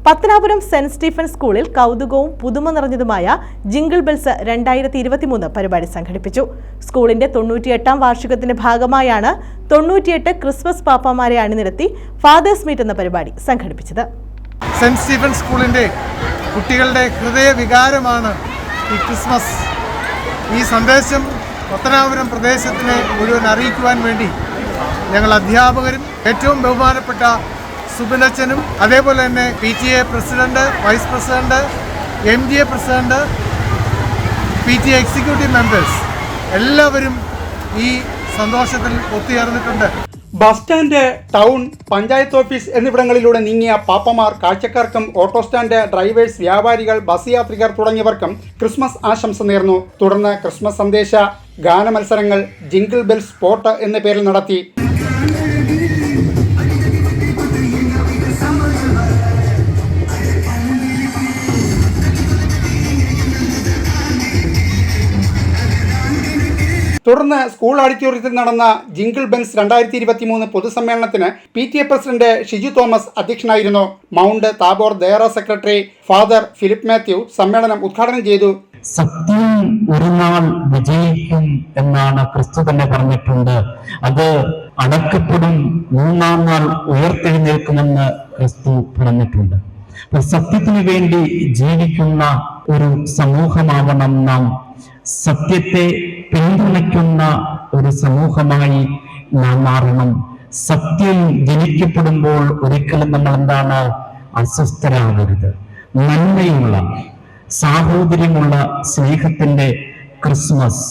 Pathanapuram saint Stephen സ്കൂളിൽ കൗതുകവും പുതുമ നിറഞ്ഞതുമായ jingle bells 2023 പരിപാടി സംഘടിപ്പിച്ചു. സ്കൂളിന്റെ 98ാം വാർഷികത്തിന്റെ ഭാഗമായാണ് 98 ക്രിസ്മസ് പാപ്പാമാരെ അണിനിരത്തി ഫാദേഴ്സ് മീറ്റ് എന്ന പരിപാടി സംഘടിപ്പിച്ചത്. സെന്റ് സ്റ്റീഫൻ സ്കൂളിന്റെ കുട്ടികളുടെ ഹൃദയ വികാരമാണ് ഈ ക്രിസ്മസ്. ഈ സന്ദേശം പത്തനാപുരം പ്രദേശത്തിനെ മുഴുവൻ അറിയിക്കുവാൻ വേണ്ടി ഞങ്ങൾ അധ്യാപകരും ഏറ്റവും ബഹുമാനപ്പെട്ട സുബിനച്ചനും അതേപോലെ തന്നെ PTA president, vice president, MGA president, PTA executive members എല്ലാവരും ഈ സന്തോഷത്തിൽ ഒത്തുചേർന്നിട്ടുണ്ട്. Bus stand, town, panchayat office എന്നിവിടങ്ങളിലൂടെ നീങ്ങിയ പാപ്പമാർ കാഴ്ചക്കാർക്കും ഓട്ടോ സ്റ്റാൻഡ് ഡ്രൈവേഴ്സ്, വ്യാപാരികൾ, ബസ് യാത്രികർ തുടങ്ങിയവർക്കും ക്രിസ്മസ് ആശംസ നേർന്നു. തുടർന്ന് ക്രിസ്മസ് സന്ദേശ ഗാന മത്സരങ്ങൾ ജിംഗിൾ ബെൽസ് സ്പോട്ട് എന്ന പേരിൽ നടത്തി. തുടർന്ന് സ്കൂൾ ഓഡിറ്റോറിയത്തിൽ നടന്ന ജിംഗിൾ ബെൽസ് 2023 പൊതുസമ്മേളനത്തിന് PTA പ്രസിഡന്റ് ഷിജു തോമസ് അധ്യക്ഷനായിരുന്നു. മൗണ്ട് താബോർ ദയറ സെക്രട്ടറി ഫാദർ ഫിലിപ്പ് മാത്യു സമ്മേളനം ഉദ്ഘാടനം ചെയ്തു. സത്യം ഒരു നാൾ വിജയിക്കും എന്നാണ് ക്രിസ്തു തന്നെ പറഞ്ഞിട്ടുണ്ട്. അത് അടക്കപ്പെടും, 3-ാം നാൾ ഉയർത്തെഴുന്നേൽക്കുമെന്ന് ക്രിസ്തു പറഞ്ഞിട്ടുണ്ട്. സത്യത്തിന് വേണ്ടി ജീവിക്കുന്ന ഒരു സമൂഹമാവണം നാം. സത്യത്തെ പിന്തുണയ്ക്കുന്ന ഒരു സമൂഹമായി നാം മാറണം. സത്യം ജനിക്കപ്പെടുമ്പോൾ ഒരിക്കലും നമ്മൾ എന്താണ് അസ്വസ്ഥരാകരുത്. നന്മയുള്ള, സാഹോദര്യമുള്ള സ്നേഹത്തിന്റെ ക്രിസ്മസ്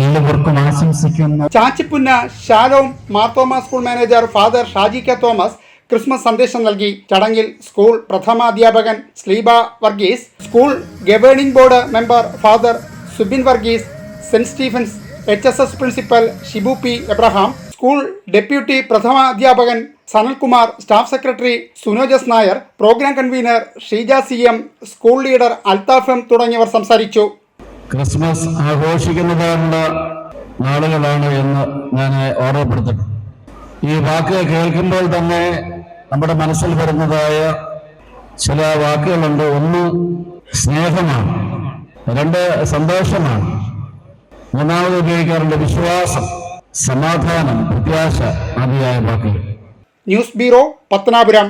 എല്ലാവർക്കും ആശംസിക്കുന്നു. Chachippunna Shalom Marthoma school manager father Shaji K Thomas Christmas സന്ദേശം നൽകി. ചടങ്ങിൽ സ്കൂൾ പ്രഥമാധ്യാപകൻ Sleeba Varghese, school governing board member father Subin Varghese, saint Stephen's HSS principal Shibu P. Abraham, school deputy പ്രഥമ അധ്യാപകൻ Sanalkumar, staff secretary Sunoj S Nair, program convener Sheeja CM, school leader Althaf M തുടങ്ങിയവർ സംസാരിച്ചു. ക്രിസ്മസ് ആഘോഷിക്കുന്നതായുള്ള നാളുകളാണ് എന്ന് ഞാൻ ഓർമ്മപ്പെടുത്തണം. ഈ വാക്ക് കേൾക്കുമ്പോൾ തന്നെ നമ്മുടെ മനസ്സിൽ വരുന്നതായ ചില വാക്കുകളുണ്ട്. ഒന്ന് സ്നേഹമാണ്, 2 സന്തോഷമാണ്, 3 ഉപയോഗിക്കാറുണ്ട് വിശ്വാസം, സമാധാനം, പ്രത്യാശ ആദിയായ വാക്കുകൾ. News bureau, Pathanapuram.